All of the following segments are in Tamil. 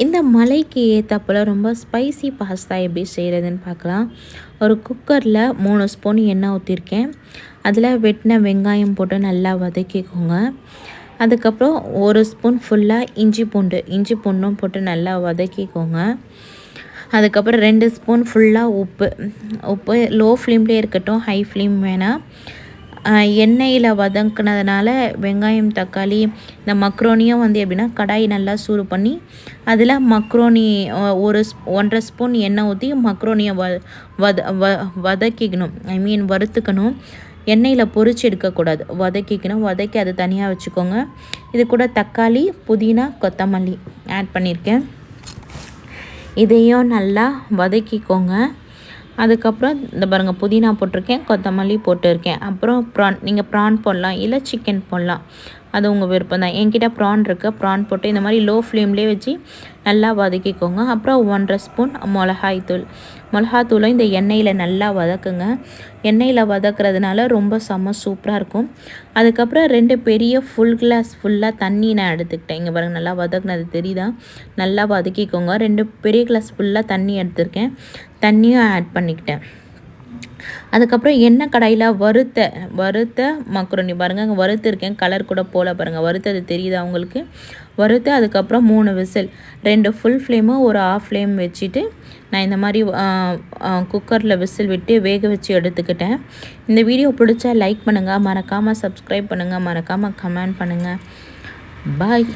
இந்த மலைக்கு ஏற்றாப்புல ரொம்ப ஸ்பைசி பாஸ்தா எப்படி செய்கிறதுன்னு பார்க்கலாம். ஒரு குக்கரில் 3 ஸ்பூன் எண்ணெய் ஊற்றிருக்கேன். அதில் வெட்டின வெங்காயம் போட்டு நல்லா வதக்கிக்கோங்க. அதுக்கப்புறம் 1 ஸ்பூன் ஃபுல்லாக இஞ்சி பூண்டும் போட்டு நல்லா வதக்கிக்கோங்க. அதுக்கப்புறம் 2 ஸ்பூன் ஃபுல்லாக உப்பு லோ ஃப்ளேம்லேயே இருக்கட்டும், ஹை ஃப்ளேம் வேணாம். எண்ணெயில் வதங்கினதுனால வெங்காயம், தக்காளி, இந்த மக்ரோனியும் எப்படின்னா கடாய் நல்லா சூடு பண்ணி அதில் மக்ரோனி 1.5 ஸ்பூன் எண்ணெய் ஊற்றி மக்ரோனியை வதக்கிக்கணும். வறுத்துக்கணும். எண்ணெயில் பொரிச்சு எடுக்கக்கூடாது, வதக்கிக்கணும். வதக்கி அதை தனியாக வச்சுக்கோங்க. இது கூட தக்காளி, புதினா, கொத்தமல்லி ஆட் பண்ணியிருக்கேன். இதையும் நல்லா வதக்கிக்கோங்க. அதுக்கப்புறம் இந்த பாருங்கள், புதினா போட்டிருக்கேன், கொத்தமல்லி போட்டிருக்கேன். அப்புறம் நீங்கள் ப்ரான் போடலாம், இல்லை சிக்கன் போடலாம், அது உங்கள் விருப்பம் தான். என்கிட்ட ப்ரான் இருக்குது, ப்ரான் போட்டு இந்த மாதிரி லோ ஃப்ளேம்லேயே வச்சு நல்லா வதக்கிக்கோங்க. அப்புறம் 1.5 ஸ்பூன் மிளகாத்தூளும் இந்த எண்ணெயில் நல்லா வதக்குங்க. எண்ணெயில் வதக்குறதுனால ரொம்ப சூப்பராக இருக்கும். அதுக்கப்புறம் 2 பெரிய ஃபுல் கிளாஸ் ஃபுல்லாக தண்ணி நான் எடுத்துக்கிட்டேன். இங்கே பாருங்கள், நல்லா வதக்குனது தெரியுதா? நல்லா வதக்கிக்கோங்க. 2 பெரிய கிளாஸ் ஃபுல்லாக தண்ணி எடுத்திருக்கேன், தண்ணியும் ஆட் பண்ணிக்கிட்டேன். அதுக்கப்புறம் எண்ணெய் கடாயில் வறுத்த மக்ரோனி பாருங்கள், அங்கே வறுத்துருக்கேன், கலர் கூட போல பாருங்கள், வறுத்தது தெரியுதா உங்களுக்கு? வறுத்து அதுக்கப்புறம் 3 விசில், 2 ஃபுல் ஃப்ளேமு, ஒரு ஆஃப் ஃப்ளேம் வச்சுட்டு நான் இந்த மாதிரி குக்கரில் விசில் விட்டு வேக வச்சு எடுத்துக்கிட்டேன். இந்த வீடியோ பிடிச்சா லைக் பண்ணுங்கள், மறக்காமல் சப்ஸ்கிரைப் பண்ணுங்கள், மறக்காமல் கமெண்ட் பண்ணுங்கள். பாய்.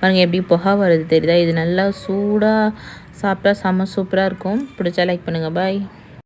பாருங்கள் எப்படி புகை வருது தெரியுதா? இது நல்லா சூடாக சாப்பிட்டா சூப்பராக இருக்கும். பிடிச்சா லைக் பண்ணுங்கள். பாய்.